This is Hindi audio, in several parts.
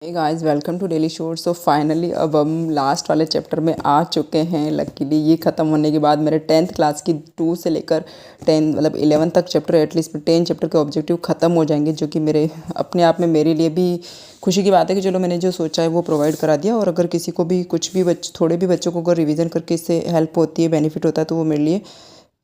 Hey guys, welcome to daily शोर। सो फाइनली अब हम लास्ट वाले चैप्टर में आ चुके हैं। लकीली ये ख़त्म होने के बाद मेरे 10th क्लास की 2 से लेकर 10 मतलब 11 तक चैप्टर एटलीस्ट 10 चैप्टर के ऑब्जेक्टिव ख़त्म हो जाएंगे, जो कि मेरे अपने आप में मेरे लिए भी खुशी की बात है कि चलो मैंने जो सोचा है वो प्रोवाइड करा दिया। और अगर किसी को भी कुछ भी थोड़े भी बच्चों को अगर रिवीजन करके इससे हेल्प होती है, बेनिफिट होता है, तो वो मेरे लिए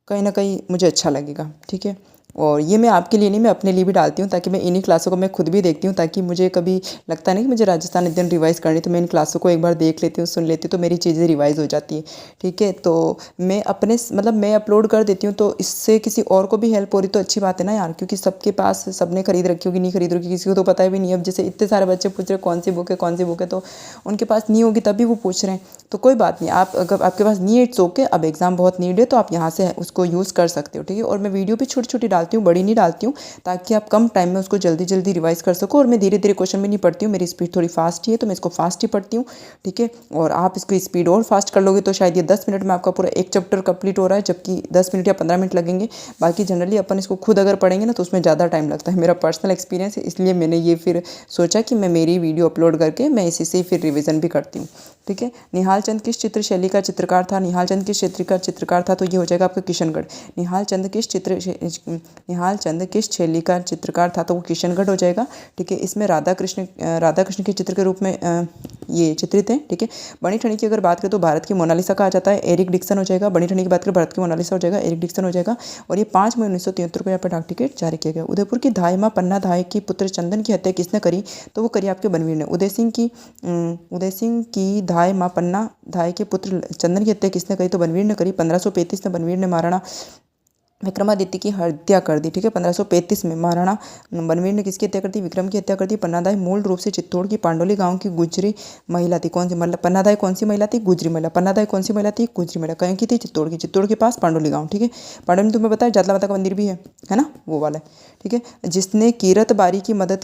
कहीं ना कहीं मुझे अच्छा लगेगा। ठीक है, और ये मैं आपके लिए नहीं, मैं अपने लिए भी डालती हूँ, ताकि मैं इन्हीं क्लासों को मैं खुद भी देखती हूँ, ताकि मुझे कभी लगता नहीं कि मुझे राजस्थान अध्ययन रिवाइज़ करनी, तो मैं इन क्लासों को एक बार देख लेती हूँ, सुन लेती हूँ, तो मेरी चीज़ें रिवाइज़ हो जाती है। ठीक है, तो मैं अपने मतलब मैं अपलोड कर देती हूँ, तो इससे किसी और को भी हेल्प हो रही तो अच्छी बात है ना यार, क्योंकि सबके पास सबने खरीद रखी होगी, नहीं खरीद रखी किसी को तो पता भी नहीं। अब जैसे इतने सारे बच्चे पूछ रहे कौन सी बुक है कौन सी बुक है, तो उनके पास नहीं होगी तभी वो पूछ रहे हैं। तो कोई बात नहीं, आप अगर आपके पास नहीं है इट्स ओके। अब एग्ज़ाम बहुत नीड है तो आप यहाँ से उसको यूज़ कर सकते हो। ठीक है, और मैं वीडियो भी छोटी छोटी डालती हूँ, बड़ी नहीं डालती हूँ, ताकि आप कम टाइम में उसको जल्दी जल्दी रिवाइज कर सको। और मैं धीरे धीरे क्वेश्चन भी नहीं पढ़ती हूँ, मेरी स्पीड थोड़ी फास्ट ही है तो मैं इसको फास्ट ही पढ़ती हूँ। ठीक है, और आप इसकी स्पीड और फास्ट कर लोगे तो शायद ये 10 मिनट में आपका पूरा एक चैप्टर कंप्लीट हो रहा है, जबकि 10 मिनट या 15 मिनट लगेंगे। बाकी जनरली अपन इसको खुद अगर पढ़ेंगे ना तो उसमें ज़्यादा टाइम लगता है। मेरा पर्सनल एक्सपीरियंस है, इसलिए मैंने ये फिर सोचा कि मैं मेरी वीडियो अपलोड करके मैं इसी से फिर रिविज़न भी करती हूँ। ठीक है, निहाल चंद किस चित्र शैली का चित्रकार था? निहाल चंद किस क्षेत्र का चित्रकार था? तो ये हो जाएगा आपका किशनगढ़। निहाल चंद किस शैली का चित्रकार था? तो वो किशनगढ़ हो जाएगा। ठीक है, इसमें राधा कृष्ण के चित्र के रूप में ये चित्रित हैं। ठीक है, बनी ठनी की अगर बात करें तो भारत की मोनालिसा कहा जाता है, एरिक डिक्सन हो जाएगा। बनी ठनी की बात करें भारत की मोनालिसा हो जाएगा, एरिक डिक्सन हो जाएगा। और ये 5 मई 1973 को यहाँ पर डाक टिकट जारी किया गया। उदयपुर की धाय माँ पन्ना धाय की पुत्र चंदन की हत्या किसने करी? तो वो करी आपके बनवीर ने। उदय सिंह की धाय माँ पन्ना धाय के पुत्र चंदन की हत्या किसने करी? तो बनवीर ने करी। 1535 में बनवीर ने महाराणा विक्रमादित्य की हत्या कर दी। ठीक है, 1535 में महाराणा बनवीर ने किसकी हत्या कर दी? विक्रम की हत्या कर दी। पन्नादाई मूल रूप से चित्तौड़ की पांडोली गांव की गुजरी महिला थी। कौन सी मतलब पन्नादाई कौन सी महिला थी? गुजरी महिला। पन्नादाई कौन सी महिला थी? गुजरी महिला। कहीं की थी? चित्तौड़ की। चित्तौड़ के पास पांडोली गाँव। ठीक है, पांडोली में तुम्हें पता है जातला माता का मंदिर भी है ना, वो वाला है। ठीक है, जिसने किरत बारी की मदद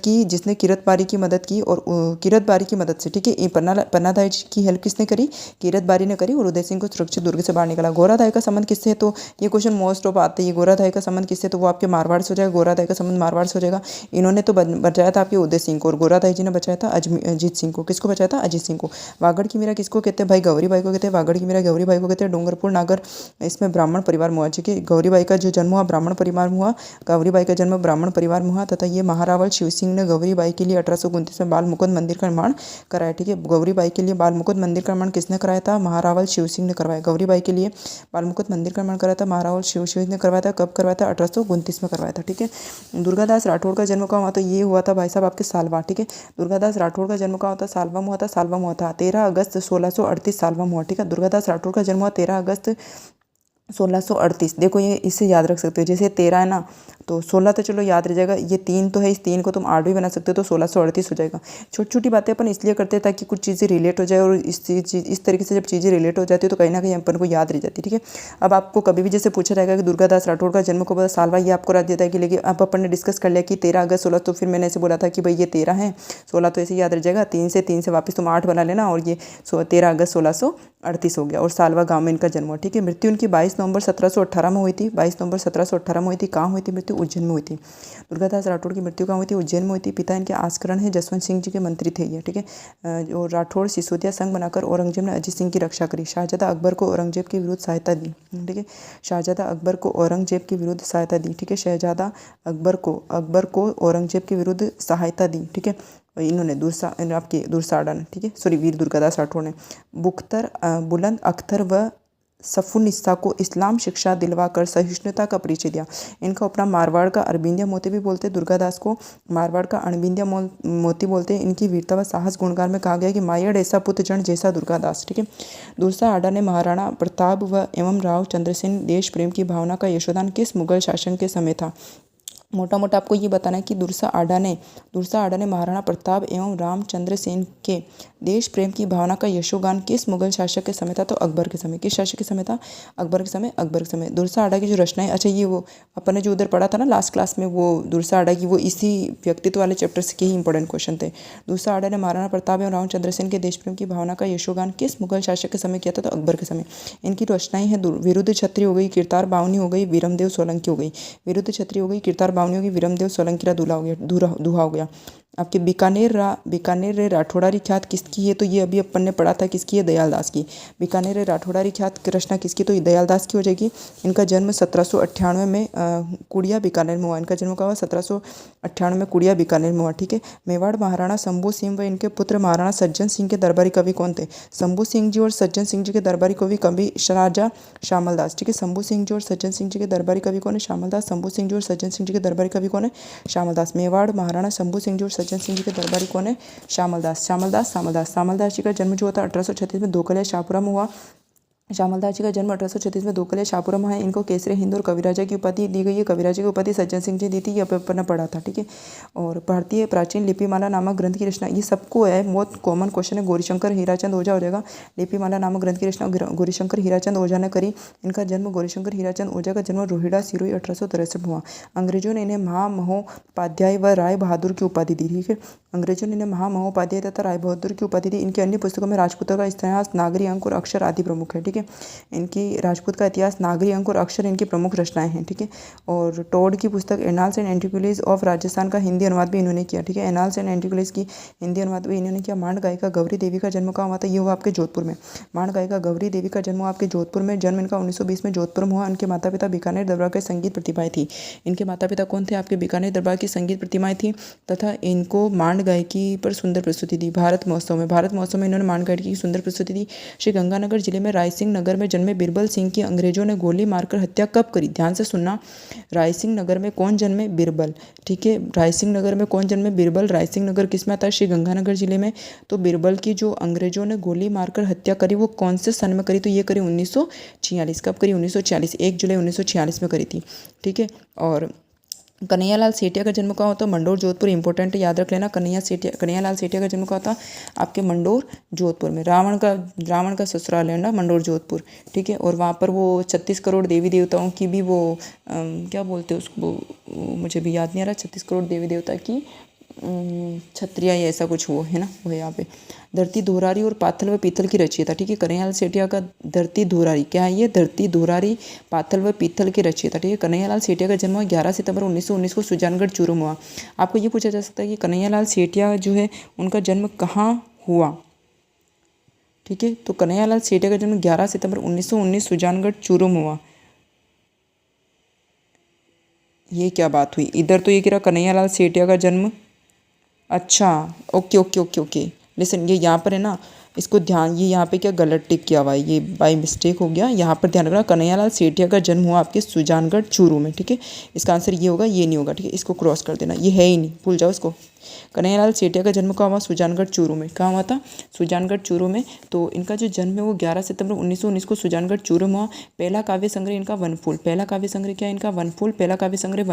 की और किरत बारी की मदद से, ठीक है, पन्नादाई की हेल्प किसने करी? किरत बारी ने करी, और उदय सिंह को सुरक्षित दुर्ग से बाहर निकाला। गोरादाई का संबंध किससे है? तो ये क्वेश्चन मोस्ट ऑफ आते हैं। गोरादाई का संबंध किससे? तो वो आपके मारवाड़ से हो जाएगा। गोरादाई का संबंध मारवाड़ से हो जाएगा। इन्होंने तो बचाया था आपके उदय सिंह को, और गोरादाई जी ने बचाया था अजीत सिंह को। किसको बचाया था? अजीत सिंह को। वागड़ की मीरा किसको कहते हैं? भाई गौरी बाई को कहते हैं। वागड़ की मीरा गौरी बाई को कहते हैं। डूंगरपुर नागर इसमें ब्राह्मण परिवार में हुआ। ठीक है, गौरी बाई का जो जन्म हुआ ब्राह्मण परिवार में हुआ। गौरी बाई का जन्म ब्राह्मण परिवार में हुआ, तथा ये महारावल शिव सिंह ने गौरी बाई के लिए 1829 में बाल मुकुंद मंदिर का निर्माण कराया। ठीक है, गौरी बाई के लिए बाल मुकुंद मंदिर का निर्माण किसने कराया था? महारावल शिव सिंह ने करवाया। गौरी बाई के लिए बाल मुकुंद मंदिर का निर्माण कराया था महारावल शिव सिंह ने करवाया था। कब करवाया था? 1829 में करवाया था। ठीक है, दुर्गादास राठौड़ का जन्म कहाँ हुआ? तो ये हुआ था भाई साहब आपके सालवा। ठीक है, दुर्गादास राठौड़ का जन्म कहाँ होता? सालवा में हुआ था। सालवा में हुआ था 13 अगस्त 1638 सालवा में हुआ। ठीक है, दुर्गादास राठौड़ का जन्म हुआ 13 अगस्त 1638। देखो ये इससे याद रख सकते हो, जैसे 13 है ना, तो 16 तो चलो याद रह जाएगा, ये 3 तो है, इस 3 को तुम 8 भी बना सकते हो, तो 1638 हो जाएगा। छोटी छोटी बातें अपन इसलिए करते हैं ताकि कुछ चीज़ें रिलेट हो जाए, और इस तरीके से जब चीज़ें रिलेट हो जाती है तो कहीं ना कहीं अपन को याद रह जाती है। ठीक है, अब आपको कभी भी जैसे पूछा जाएगा कि दुर्गादास राठौड़ का जन्म को सालवा, ये आपको याद देता है कि, लेकिन अब अपन ने डिस्कस कर लिया कि 13 अगस्त 16, तो फिर मैंने ऐसे बोला था कि भाई ये 13 है, 16 तो ऐसे याद रह जाएगा। 3 से वापस तुम 8 बना लेना, और ये 13 अगस्त 1638 हो गया। और सालवा गाँव में इनका जन्म हुआ। ठीक है, मृत्यु उनकी 22 नवंबर 1718 में हुई थी। 22 नवंबर 1718 में हुई थी। कहाँ हुई थी मृत्यु? उज्जैन में हुई थी। दुर्गादास राठौड़ की मृत्यु कहाँ हुई थी? उज्जैन में हुई थी। पिता इनके आस्करण है जसवंत सिंह जी के मंत्री थे ये। ठीक है, और राठौड़ सिसोदिया संघ बनाकर औरंगजेब ने अजीत सिंह की रक्षा करी। शाहजादा अकबर को औरंगजेब के विरुद्ध सहायता दी। ठीक है, शाहजादा अकबर को औरंगजेब के विरुद्ध सहायता दी। ठीक है, शहजादा अकबर को औरंगजेब के विरुद्ध सहायता दी। ठीक है, इन्होंने आपके दुर्साडा ने, ठीक है, सॉरी, वीर दुर्गादास राठौड़ ने बुख्तर बुलंद अख्तर व सफुनिस्सा को इस्लाम शिक्षा दिलवाकर सहिष्णुता का परिचय दिया। इनका उपनाम मारवाड़ का अरविंदिया मोती भी बोलते हैं। दुर्गादास को मारवाड़ का अरविंदिया मोती बोलते हैं। इनकी वीरता व साहस गुणगान में कहा गया कि मायड़ ऐसा पुत्र जन जैसा दुर्गादास। ठीक है, दुर्सा आडा ने महाराणा प्रताप व एवं राव चंद्रसेन देश प्रेम की भावना का यशोदान किस मुगल शासन के समय था? मोटा मोटा आपको ये बताना है कि दुर्सा आडा ने महाराणा प्रताप एवं रामचंद्र सेन के देश प्रेम की भावना का यशोगान किस मुगल शासक के समय था? तो अकबर के समय। किस शासक के समय था? अकबर के समय। दुर्सा आडा की जो रचनाएं, अच्छा ये वो अपन ने जो उधर पढ़ा था ना लास्ट क्लास में, वो दुर्सा आडा की, वो इसी व्यक्तित्व वाले चैप्टर के ही इंपॉर्टेंट क्वेश्चन थे। दुर्सा आडा ने महाराणा प्रताप एवं रामचंद्र सेन के देश प्रेम की भावना का यशोगान किस मुगल शासक के समय किया था? तो अकबर के समय। इनकी रचनाएं हैं विरुद्ध छत्री हो गई, किरतार बावनी हो गई, वीरमदेव सोलंकी हो गई। विरुद्ध छत्री हो गई, किरतार बावनी होगी, विरमदेव सोलंकी का दूल्हा हो गया। आपके बीकानेर रे राठौड़ारी ख्यात किसकी है, तो ये अभी अपन ने पढ़ा था किसकी है, दयालदास की। बीकानेर रे राठौड़ारी ख्यात रचना किसकी, तो ये दयालदास की हो जाएगी। इनका जन्म 1798 में कुड़िया बीकानेर में हुआ। इनका जन्म कहाँ हुआ, 1798 में कुड़िया बीकानेर में हुआ। ठीक है। मेवाड़ महाराणा शंभू सिंह व इनके पुत्र महाराणा सज्जन सिंह के दरबारी कवि कौन थे, शंभू सिंह जी और सज्जन सिंह जी के दरबारी कवि राजा श्यामल दास। ठीक है। शंभू सिंह जी और सज्जन सिंह जी के दरबारी कवि कौन है, श्यामल दास। शंभू सिंह जी और सज्जन सिंह जी के दरबारी कवि कौन है, श्यामल दास। मेवाड़ महाराणा शंभू सिंह जी और सज्जन सिंह जी के दरबारी कौन है, श्यामल दास। श्यामल दास जी का जन्म जो होता है 1836 में धोकलिया शाहपुरा में हुआ। श्यामल दास जी का जन्म 1836 में धोकलिया शाहपुरा में है। इनको केसरी हिंद और कविराजा की उपाधि दी गई है। कविराजा की उपाधि सज्जन सिंह जी दी थी, ये अपन ने पढ़ा था। ठीक है। और भारतीय प्राचीन लिपिमाला नामक ग्रंथ की रचना, ये सबको है, बहुत कॉमन क्वेश्चन है। गौरीशंकर हीराचंद ओझा हो जाएगा। लिपिमाला नामक ग्रंथ की रचना गौरीशंकर हीराचंद ओझा ने करी। इनका जन्म गौरीशंकर हीराचंद ओझा का जन्म रोहिड़ा सिरोही 1863 में हुआ। अंग्रेजों ने इन्हें महामहोपाध्याय व राय बहादुर की उपाधि दी। ठीक है। अंग्रेजों ने इन्हें महामहोपाध्याय तथा राय बहादुर की उपाधि दी। इनकी अन्य पुस्तकों में राजपूतों का इतिहास, नागरी अंक और अक्षर आदि प्रमुख है। ठीक है। इनकी राजपूत का इतिहास, नागरी अंक और अक्षर इनकी प्रमुख रचनाएं हैं। ठीक है। और टोड की पुस्तक annals and antiquities of Rajasthan का हिंदी अनुवाद भी इन्होंने किया। ठीक है। एनाल्स एंड एंटिक्विटीज की हिंदी अनुवाद भी इन्होंने किया। मांड गायिका गौरी देवी का जन्म कहाँ हुआ था, ये हुआ आपके जोधपुर में। मांड गायिका गौरी देवी का जन्म हुआ आपके जोधपुर में। जन्म इनका 1920 में जोधपुर में हुआ। इनके माता पिता बीकानेर दरबार के संगीत प्रतिभाएं थी। इनके माता पिता कौन थे, आपके बीकानेर दरबार की संगीत प्रतिमाएं थी तथा इनको मांड गायकी पर सुंदर प्रस्तुति दी। भारत महोत्सव में इन्होंने मांड गायकी की सुंदर प्रस्तुति दी। श्री गंगानगर जिले में रायसिंह नगर में जन्मे बिरबल सिंह की अंग्रेजों ने गोली मारकर हत्या कब करी, ध्यान से सुनना। रायसिंह नगर में कौन जन्मे, बिरबल। ठीक है। रायसिंह नगर में कौन जन्मे, बिरबल। रायसिंह नगर किस में आता है, श्री गंगानगर जिले में। तो बिरबल की जो अंग्रेजों ने गोली मारकर हत्या करी वो कौन से सन में करी, तो ये करी 1946। कब करी, 1946, 1 जुलाई 1946 में करी थी। ठीक है। और कन्हैयालाल सेठिया का जन्म कहाँ होता है, मंडोर जोधपुर। इंपॉर्टेंट याद रख लेना। कन्हैयालाल सेठिया का जन्म कहाँ था, आपके मंडोर जोधपुर में। रावण का ससुराल है ना मंडोर जोधपुर। ठीक है। और वहाँ पर वो 36 करोड़ देवी देवताओं की भी वो क्या बोलते हैं उसको, मुझे भी याद नहीं आ रहा, 36 करोड़ देवी देवता की छत्रिया या ऐसा कुछ वो है ना, वो है यहाँ पे। धरती धोरारी और पाथल व पीतल की रचयिता। ठीक है। कन्हैयालाल सेठिया का धरती धोरारी क्या है, ये धरती धोरारी पाथल व पीतल की रचयिता। ठीक है। कन्हैयालाल सेठिया का जन्म 11 सितंबर 1919 को सुजानगढ़ चूरू में हुआ। आपको ये पूछा जा सकता है कि कन्हैयालाल सेठिया जो है उनका जन्म कहाँ हुआ। ठीक है। तो कन्हैयालाल सेठिया का जन्म 11 सितंबर 1919 सुजानगढ़ चूरू में हुआ। ये क्या बात हुई, इधर तो ये कह रहा कन्हैयालाल सेठिया का जन्म, अच्छा okay okay okay okay listen, ये यहाँ पर है ना, इसको ध्यान, ये यहाँ पे क्या गलत टिक किया हुआ है, ये बाय मिस्टेक हो गया। यहाँ पर ध्यान रखना, कन्हैयालाल सेठिया का जन्म हुआ आपके सुजानगढ़ चूरू में। ठीक है। इसका आंसर ये होगा, ये नहीं होगा। ठीक है। इसको क्रॉस कर देना, ये है ही नहीं, भूल जाओ इसको। कन्हैयालाल सेठिया का जन्म कहाँ हुआ, सुजानगढ़ चूरू में। कहाँ हुआ था, सुजानगढ़ चूरू में। तो इनका जो जन्म है वो 11 सितंबर 1919 को सुजानगढ़ चूरू में हुआ। पहला काव्य संग्रह इनका वनफूल। पहला काव्य संग्रह क्या है इनका, वनफूल। पहला काव्य संग्रह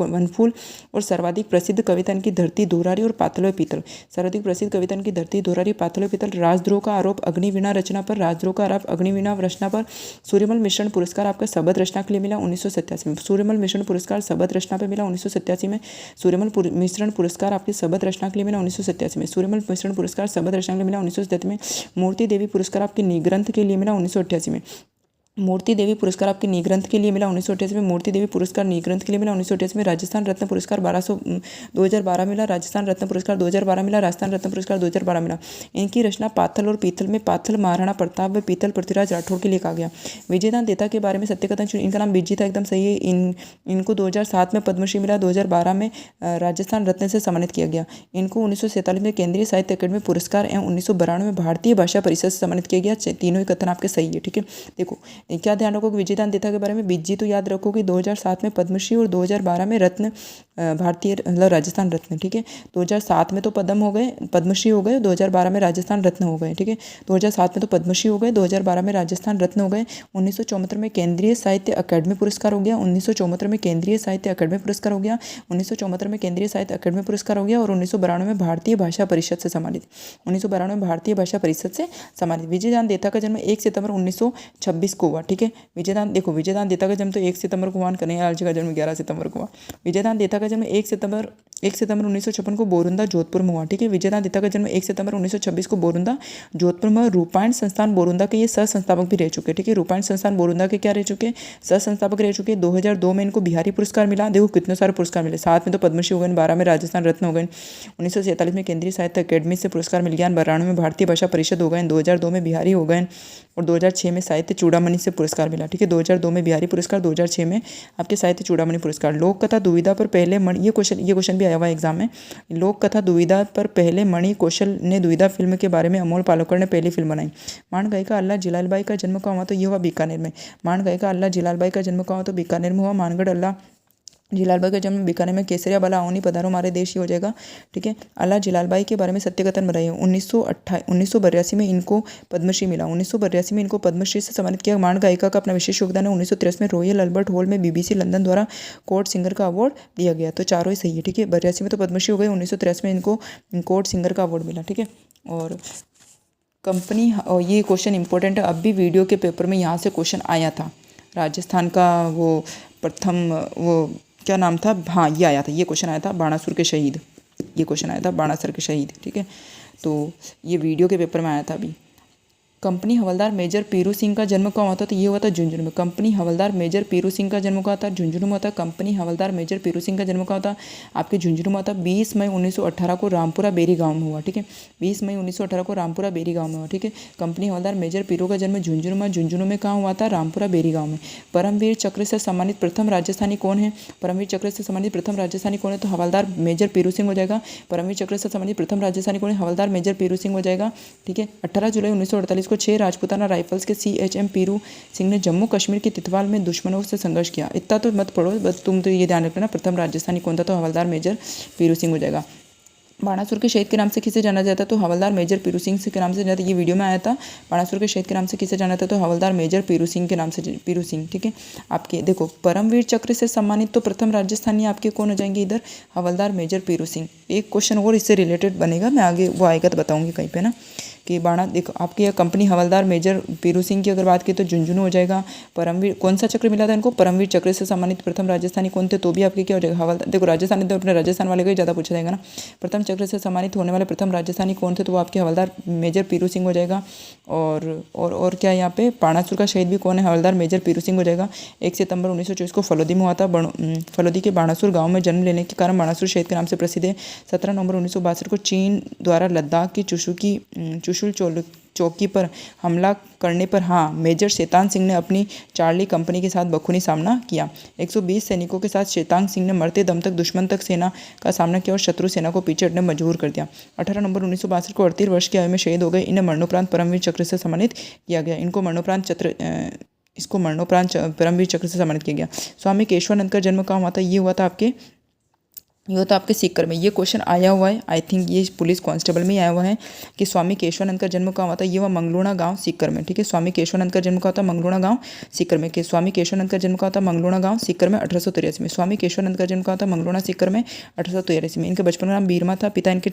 वनफूल। और सर्वाधिक प्रसिद्ध कविता इनकी धरती धोरारी और पाथल व पीतल। सर्वाधिक प्रसिद्ध कविता इनकी धरती धोरारी पाथल व पीतल। राजद्रोह का आरोप अग्निवीणा रचना पर, राजद्रोह का आरोप अग्निवीणा रचना पर सूर्यमल मिश्रण पुरस्कार आपका शबद रचना के लिए मिला 1987 में। सूर्यमल मिश्रण पुरस्कार शबद रचना पर मिला 1987 में। सूर्यमल मिश्रण पुरस्कार आपके शबद रचना के लिए मिला 1987 में। सूर्यमल मिश्रण पुरस्कार शबद रचना के लिए मिला 1987 में। मूर्ति देवी पुरस्कार आपके निग्रंथ के लिए मिला 1988 में। मूर्ति देवी पुरस्कार आपके निग्रंथ के लिए मिला 1988 में। मूर्ति देवी पुरस्कार निग्रंथ के लिए मिला 1988 में। राजस्थान रत्न पुरस्कार 2012 मिला। राजस्थान रत्न पुरस्कार 2012 मिला। राजस्थान रत्न पुरस्कार 2012 मिला। इनकी रचना पाथल और पीतल में पाथल महाराणा प्रताप व पीतल पृथ्वीराज राठौड़ के लिए कहा गया। विजयदान देता के बारे में सत्यकथन, इनका नाम विजय था, एकदम सही है। इनको 2007 में पद्मश्री मिला। 2012 में राजस्थान रत्न से सम्मानित किया गया। इनको 1947 में केंद्रीय साहित्य अकादमी पुरस्कार एवं 1992 में भारतीय भाषा परिषद से सम्मानित किया गया। तीनों ही कथन आपके सही है। ठीक है। देखो क्या ध्यान रखोगे, विजयदान देता के बारे में विजय तो याद रखोगे, 2007 में पद्मश्री और 2012 में रत्न भारतीय मतलब राजस्थान रत्न। ठीक है। 2007 में तो पद्म हो गए, पद्मश्री हो गए, 2012 में राजस्थान रत्न हो गए। ठीक है। 2007 में तो पद्मश्री हो गए, 2012 में राजस्थान रत्न हो गए। 1974 में केंद्रीय साहित्य अकादमी पुरस्कार हो गया। 1974 में केंद्रीय साहित्य अकादमी पुरस्कार हो गया। 1974 में केंद्रीय साहित्य अकादमी पुरस्कार हो गया। और 1992 में भारतीय भाषा परिषद से सम्मानित। 1992 में भारतीय भाषा परिषद से सम्मानित। विजयदान देता का जन्म 1 सितंबर 1926 को हुआ। हुआ, ठीक है। विजयदान देखो, विजयदान देता का जन्म तो 1 सितंबर को हुआ, कन्हैयालाल जी का जन्म 11 सितंबर को हुआ। विजयदान देता का जन्म 1 सितंबर 1956 को बोरुंदा जोधपुर में हुआ, ठीक है। विजयदान देता का जन्म 1 सितंबर 1926 को बोरुंदा जोधपुर में। रूपायण संस्थान बोरुंदा के ये सह संस्थापक भी रह चुके, ठीक है। रूपायण संस्थान बोरुंदा के क्या रह चुके, सह संस्थापक रह चुके। 2002 में इनको बिहारी पुरस्कार मिला। देखो कितने सारे पुरस्कार मिले, 7 में तो पद्मश्री हो गए, 12 में राजस्थान रत्न हो गए, 1947 में केंद्रीय साहित्य अकेडमी से पुरस्कार मिल गया, 92 में भारतीय भाषा परिषद हो गए, 2002 में बिहारी हो गए और 2006 में साहित्य चूड़ामणि से पुरस्कार मिला, ठीक है। 2002 में बिहारी पुरस्कार, 2006 में आपके साहित्य चूड़ामणि पुरस्कार। लोक कथा दुविधा पर पहले मणि, ये क्वेश्चन भी आया हुआ एग्जाम में। लोक कथा दुविधा पर पहले मणि कौशल ने दुविधा फिल्म के बारे में अमोल पालेकर ने पहली फिल्म बनाई। मान गायिका अल्लाह जिलालबाई का जन्म कहाँ हुआ, तो ये हुआ बीकानेर में। मान गायिका अल्लाह जिलालबाई का जन्म कहाँ हुआ, तो बीकानेर में हुआ। मानगढ़ अल्लाह जिलालबाई का जन्म बीकानेर में। केसरिया बाला आओनी पधारो हमारे देश ही हो जाएगा, ठीक है। अल्लाह जिलालबाई के बारे में सत्यकथन बनाई है। 1982 में इनको पद्मश्री मिला, 1982 में इनको पद्मश्री से सम्मानित किया। मान गायिका का अपना विशेष योगदान है। 1983 में रॉयल अल्बर्ट हॉल में BBC लंदन द्वारा कोर्ट सिंगर का अवार्ड दिया गया। तो चारों ही सही है, ठीक है। 82 में तो पद्मश्री हो गई, 1983 में इनको कोर्ट सिंगर का अवार्ड मिला, ठीक है। और कंपनी, और ये क्वेश्चन इंपॉर्टेंट है, अब भी वीडियो के पेपर में यहाँ से क्वेश्चन आया था। राजस्थान का वो प्रथम वो क्या नाम था, हाँ ये आया था, ये क्वेश्चन आया था, बाणासुर के शहीद, ये क्वेश्चन आया था बाणासुर के शहीद, ठीक है। तो ये वीडियो के पेपर में आया था अभी। कंपनी हवलदार मेजर पीरू सिंह का जन्म कहाँ हुआ था, तो ये हुआ था झुंझुनू में। कंपनी हवलदार मेजर पीरू सिंह का जन्म कहाँ था, झुंझुनू में होता। कंपनी हवलदार मेजर पीरू सिंह का जन्म कहाँ था, आपके झुंझुनू में होता। 20 मई 1918 को रामपुरा बेरी गांव में हुआ, ठीक है। 20 मई 1918 को रामपुरा बेरी गांव में हुआ, ठीक है। कंपनी हवलदार मेजर पीरू का जन्म झुंझुनू में, झुंझुनू में कहाँ हुआ था, रामपुरा बेरी गाँव में। परमवीर चक्र से सम्मानित प्रथम राजस्थानी कौन है, परमवीर चक्र से सम्मानित प्रथम राजस्थानी कौन है, तो हवलदार मेजर पीरू सिंह हो जाएगा। परमवीर चक्र से सम्मानित प्रथम राजस्थानी कौन है, हवलदार मेजर पीरू सिंह हो जाएगा, ठीक है। 18 जुलाई 1948 को 6 राजपूताना राइफल्स के CHM पीरू सिंह ने जम्मू कश्मीर के तितवाल में दुश्मनों से संघर्ष किया। इतना तो मत पढ़ो, बस तुम तो ये ध्यान रखना प्रथम राजस्थानी कौन था, तो हवलदार मेजर पीरू सिंह हो जाएगा। बाणासुर के शहीद के नाम से किसे जाना जाता है, तो हवलदार मेजर पीरू सिंह के नाम से जाता है। ये वीडियो में आया था। बाणासुर के शहीद के नाम से किसे जाना था, तो हवलदार मेजर पीरू सिंह के नाम से, पीरू सिंह, ठीक है। आपके देखो परमवीर चक्र से सम्मानित तो प्रथम राजस्थानी आपके कौन हो जाएंगे इधर, हवलदार मेजर पीरू सिंह। एक क्वेश्चन और इससे रिलेटेड बनेगा, मैं आगे वो आएगा तो बताऊंगी कहीं पे ना, कि बाणा देखो आपकी यह कंपनी हवलदार मेजर पीरू सिंह की अगर बात की तो झुंझुनू हो जाएगा। परमवीर कौन सा चक्र मिला था इनको, परमवीर चक्र से सम्मानित प्रथम राजस्थानी कौन थे, तो भी आपके क्या हो जाएगा, हवलदार। देखो राजस्थानी तो अपने राजस्थान वाले को ही ज़्यादा पूछा जाएगा ना। प्रथम चक्र से सम्मानित होने वाले प्रथम राजस्थानी कौन थे, तो वो आपके हवलदार मेजर पीरू सिंह हो जाएगा। और क्या यहाँ पे बाणासुर का शहीद भी कौन है, हवलदार मेजर पीरू सिंह हो जाएगा। 1 सितंबर 1924 को फलोदी में हुआ था। फलोदी के बाणासुर गाँव में जन्म लेने के कारण बाणासुर शहीद के नाम से प्रसिद्ध है। 17 नवंबर 1962 को चीन द्वारा लद्दाख की चुशुल चौकी पर हमला करने पर मेजर शैतान सिंह ने अपनी चार्ली कंपनी के साथ बखूबी सामना किया। 120 सैनिकों के साथ शैतान सिंह ने मरते दम तक दुश्मन तक सेना का सामना किया और शत्रु सेना को पीछे हटने मजबूर कर दिया। 18 नवंबर 1962 को 38 वर्ष की आयु में शहीद हो गए। इन्हें मरणोपरांत परमवीर चक्र से सम्मानित किया गया। इसको मरणोपरांत परमवीर चक्र से सम्मानित किया गया। स्वामी केशवानंद का जन्म कहाँ हुआ था, ये हुआ था आपके सीकर में। ये क्वेश्चन आया हुआ है, आई थिंक ये पुलिस कांस्टेबल में ही आया हुआ है कि स्वामी केशवानंद का जन्म कहाँ हुआ था, ये हुआ मंगलूणा गांव सीकर में, ठीक है। स्वामी केशवानंद का जन्म कहाँ था, मंगलूणा गांव सीकर में। कि स्वामी केशवानंद का जन्म कहाँ था, मंगलूणा गांव सीकर में 1883 में। स्वामी केशवानंद का जन्म कहाँ था, मंगलूणा सीकर में 1883 में। इनके बचपन का नाम बीरमा था, पिता इनके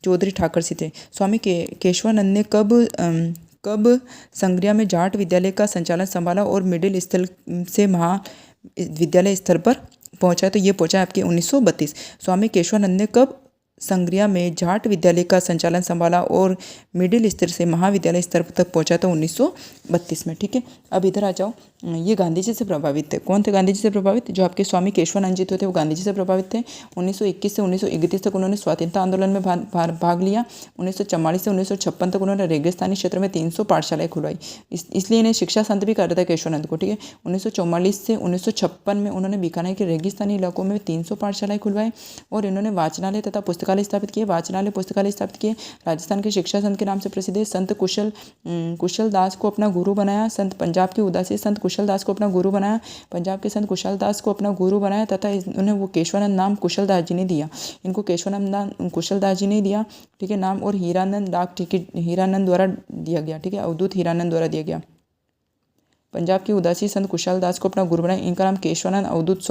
चौधरी ठाकर सिंह थे। स्वामी केशवानंद ने कब संग्रिया में जाट विद्यालय का संचालन संभाला और मिडिल स्तर से महाविद्यालय स्तर पर पहुंचा, तो ये पहुंचा आपके 1932। स्वामी केशवानंद ने कब संग्रिया में जाट विद्यालय का संचालन संभाला और मिडिल स्तर से महाविद्यालय स्तर तक पहुंचा था 1932 में, ठीक है। अब इधर आ जाओ, ये गांधी जी से प्रभावित थे। कौन थे गांधी जी से प्रभावित, जो आपके स्वामी केशवानंद जी थे वो गांधी जी से प्रभावित थे। 1921 से 1931 तक उन्होंने स्वतंत्रता आंदोलन में भाग लिया। 1944 से 1956 तक उन्होंने रेगिस्तानी क्षेत्र में 300 पाठशालाएं खुलवाई, इसलिए इन्हें शिक्षा संत भी कहा जाता है केशवानंद को, ठीक है। 1944 से 1956 में उन्होंने बीकानेर के रेगिस्तानी इलाकों में 300 पाठशालाएं खुलवाई और इन्होंने वाचनालय तथा पुस्तकालय स्थापित किए। पुस्तकालय स्थापित किए। राजस्थान के शिक्षा संत के नाम से प्रसिद्ध है। संत कुशल दास को अपना गुरु बनाया। संत पंजाब के उदासी संत कुशल दास को अपना गुरु बनाया। पंजाब के संत कुशल दास को अपना गुरु बनाया तथा उन्हें वो केशवानंद नाम कुशल दास जी ने दिया। इनको केशवानंद नाम कुशल दास जी ने दिया, ठीक है, नाम। और हीरानंद डाक टिकट हीरानंद द्वारा दिया गया, ठीक है, अवधूत हीरानंद द्वारा दिया गया। पंजाब की उदासी संत कुशाल दास को अपना गुरु बनाए, इनका नाम केशवानंद अवधूत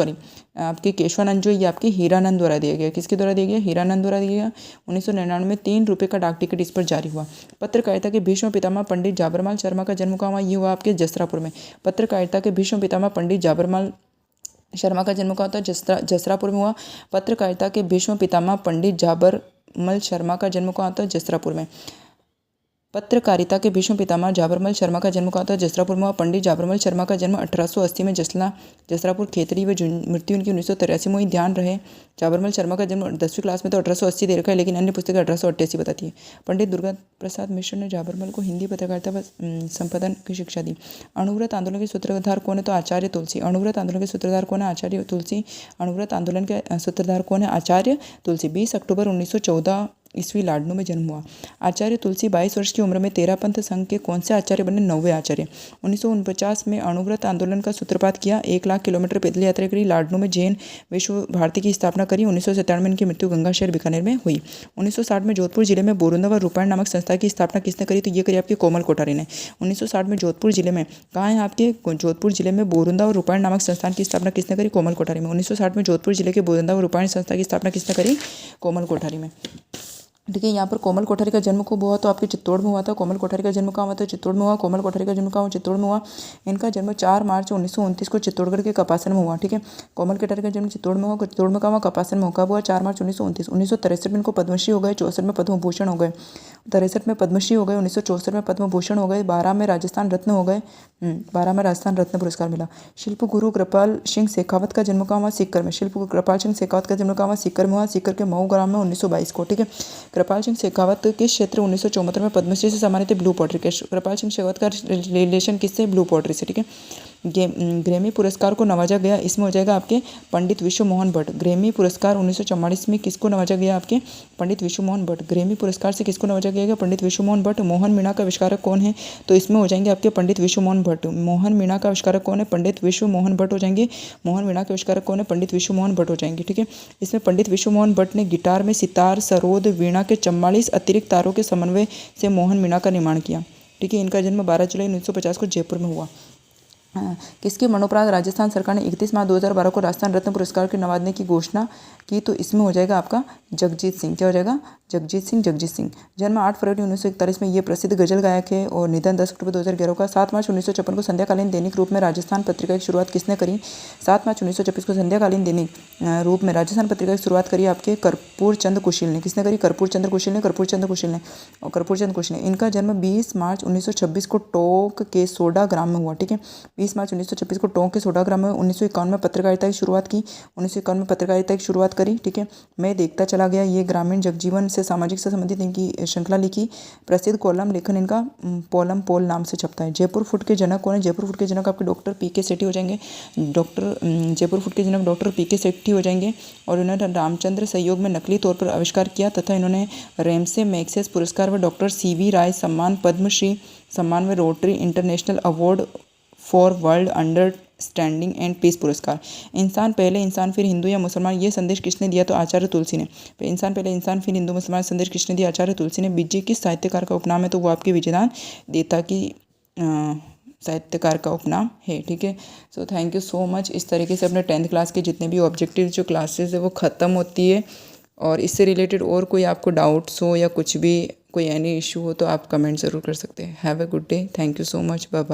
आपके केशवानंद जो ये आपके हीरानंद द्वारा दिया गया। किसके द्वारा दिया गया? हीरानंद द्वारा दिया गया। 1999 में 3 रुपये का डाक टिकट इस पर जारी हुआ। पत्रकारिता के भीष्म पितामह पंडित जाबरमाल शर्मा का जन्म कहाँ हुआ? ये हुआ आपके जसरापुर में। पत्रकारिता के भीष्म पितामह पंडित जाबरमाल शर्मा का जन्म कहाँ होता है? जसरापुर में हुआ। पत्रकारिता के भीष्म पितामह पंडित जाबरमल शर्मा का जन्म कहाँ होता है? जसरापुर में। पत्रकारिता के भीष्म पितामह जाबरमल शर्मा का जन्म कहाँ होता है? जसरापुर में हुआ। पंडित जाबरमल शर्मा का जन्म 1880 में जसरापुर खेतरी व मृत्यु उनकी 1983 में हुई। ध्यान रहे जाबरमल शर्मा का जन्म 10वीं क्लास में तो 1880 दे रखा है, लेकिन अन्य पुस्तकें 1888 बताती है। पंडित दुर्गा प्रसाद मिश्र ने जाबरमल को हिंदी पत्रकारिता व संपादन की शिक्षा दी। अणुव्रत आंदोलन के सूत्रधार कौन है? तो आचार्य तुलसी। अणुव्रत आंदोलन के सूत्रधार कौन है? आचार्य तुलसी। अणुव्रत आंदोलन के सूत्रधार कौन है? आचार्य तुलसी। 20 अक्टूबर 1914 ईस्वी लाडनू में जन्म हुआ। आचार्य तुलसी 22 वर्ष की उम्र में तेरा पंथ संघ के कौन से आचार्य बने? 9वें आचार्य। 1949 में अणुव्रत आंदोलन का सूत्रपात किया। 1 लाख किलोमीटर पैदल यात्रा करी। लाडनू में जैन विश्व भारती की स्थापना करी। 1997 में इनकी मृत्यु गंगा शहर बीकानेर में हुई। 1960 में जोधपुर जिले में बोरुंदा व रूपायण नामक संस्था की स्थापना किसने करी? तो ये करी आपके कोमल कोठारी ने। 1960 में जोधपुर जिले में कहाँ है आपके? जोधपुर जिले में बोरुंदा और रूपायण नामक संस्थान की स्थापना किसने करी? कोमल कोठारी में। 1960 में जोधपुर जिले के बोरुंदा व रूपायण संस्था की स्थापना किसने करी? कोमल कोठारी में। ठीक है, यहाँ पर कोमल कोठारी का जन्म कब हुआ? तो आपके चित्तौड़ में हुआ था। कोमल कोठारी का जन्म कहाँ हुआ था? चित्तौड़ में हुआ। कोमल कोठारी का जन्म कहाँ हुआ? चित्तौड़ में हुआ। इनका जन्म 4 मार्च 1929 को चित्तौड़गढ़ के कपासन में हुआ। ठीक है, कोमल कोठारी का जन्म चित्तौड़ में हुआ। चित्तौड़ में कहाँ हुआ? कपासन में। कब हुआ? 4 मार्च 1929। 1963 में इनको पद्मश्री हो गए। 64 में पद्म भूषण हो गए। 63 में पद्मश्री हो गए। 1964 में पद्म भूषण हो गए। 12 में राजस्थान रत्न हो गए। 12 में राजस्थान रत्न पुरस्कार मिला। शिल्प गुरु कृपाल सिंह शेखावत का जन्म कहाँ हुआ? सीकर में। शिल्प गुरु कृपाल सिंह शेखावत का जन्म कहाँ हुआ? सीकर में हुआ। सीकर के मऊ ग्राम में 1922 को। ठीक है, कृपाल सिंह शेखावत किस क्षेत्र 1974 में पद्मश्री से सम्मानित है? ब्लू पॉटरी के। कृपाल सिंह शेखावत का रिलेशन किससे? ब्लू पॉटरी से। ठीक है, ग्रैमी पुरस्कार को नवाजा गया, इसमें हो जाएगा आपके पंडित विश्व मोहन भट्ट। ग्रैमी पुरस्कार 1944 में किसको नवाजा गया? आपके पंडित विश्व मोहन भट्ट। ग्रैमी पुरस्कार से किसको नवाजा गया? पंडित विश्व मोहन भट्ट। मोहन मीणा का आविष्कारक कौन है? तो इसमें हो जाएंगे आपके पंडित विश्व मोहन भट्ट। मोहन मीणा का आविष्कारक कौन है? पंडित विश्व मोहन भट्ट हो जाएंगे। मोहन मीणा के आविष्कारक कौन है? पंडित विश्व मोहन भट्ट हो जाएंगे। ठीक है, इसमें पंडित विश्व मोहन भट्ट ने गिटार में सितार, सरोद, वीणा के 44 अतिरिक्त तारों के समन्वय से मोहन मीणा का निर्माण किया। ठीक है, इनका जन्म 12 जुलाई 1950 को जयपुर में हुआ। किसके मरणोपरांत राजस्थान सरकार ने 31 मार्च 2012 को राजस्थान रत्न पुरस्कार के नवाजने की घोषणा की? तो इसमें हो जाएगा आपका जगजीत सिंह। क्या हो जाएगा? जगजीत सिंह। जन्म 8 फरवरी 1941 में ये प्रसिद्ध गजल गायक है और निधन 10 अक्टूबर 2011 का। 7 मार्च 1956 को संध्याकालीन दैनिक रूप में राजस्थान पत्रिका की शुरुआत किसने करी? 7 मार्च 1926 को संध्याकालीन दैनिक रूप में राजस्थान पत्रिका की शुरुआत करी आपके कर्पूर चंद कुशील ने। किसने करी? कर्पूर चंद कुशील ने। इनका जन्म 20 मार्च 1926 को टोंक के सोडा ग्राम में हुआ। ठीक है, 20 मार्च 1926 को टोंक के सोडा ग्राम में। 1951 में पत्रकारिता की शुरुआत की। 1951 में पत्रकारिता की शुरुआत करी। ठीक है, मैं देखता चला गया, ये ग्रामीण जगजीवन से सामाजिक से संबंधित इनकी श्रृंखला लिखी। प्रसिद्ध कॉलम लेखन इनका पोलम पोल नाम से छपता है। जयपुर फुट के जनक कौन है? जयपुर फुट के जनक आपके डॉक्टर पी.के. सेठी हो जाएंगे। जयपुर फुट के जनक डॉक्टर पी.के. सेठी हो जाएंगे और इन्होंने रामचंद्र सहयोग में नकली तौर पर आविष्कार किया तथा इन्होंने रेमसे मैग्सेस पुरस्कार व डॉक्टर सी.वी. राय सम्मान, पद्मश्री सम्मान व Rotary International award for world understanding and peace पुरस्कार। इंसान पहले इंसान फिर हिंदू या मुसलमान, ये संदेश किसने दिया? तो आचार्य तुलसी ने। इंसान पहले इंसान फिर हिंदू मुसलमान संदेश किसने दिया? आचार्य तुलसी ने। बीजे किस साहित्यकार का उपनाम है? तो वो आपके विजयदान देता की साहित्यकार का उपनाम है। ठीक है, so thank you so much. इस तरीके से अपने 10th क्लास के जितने भी ऑब्जेक्टिव जो क्लासेस है वो ख़त्म होती है। और इससे रिलेटेड और कोई आपको डाउट्स हो या कुछ भी कोई एनी इशू हो तो आप कमेंट ज़रूर कर सकते हैं। Have a good day. Thank you so much. Bye bye.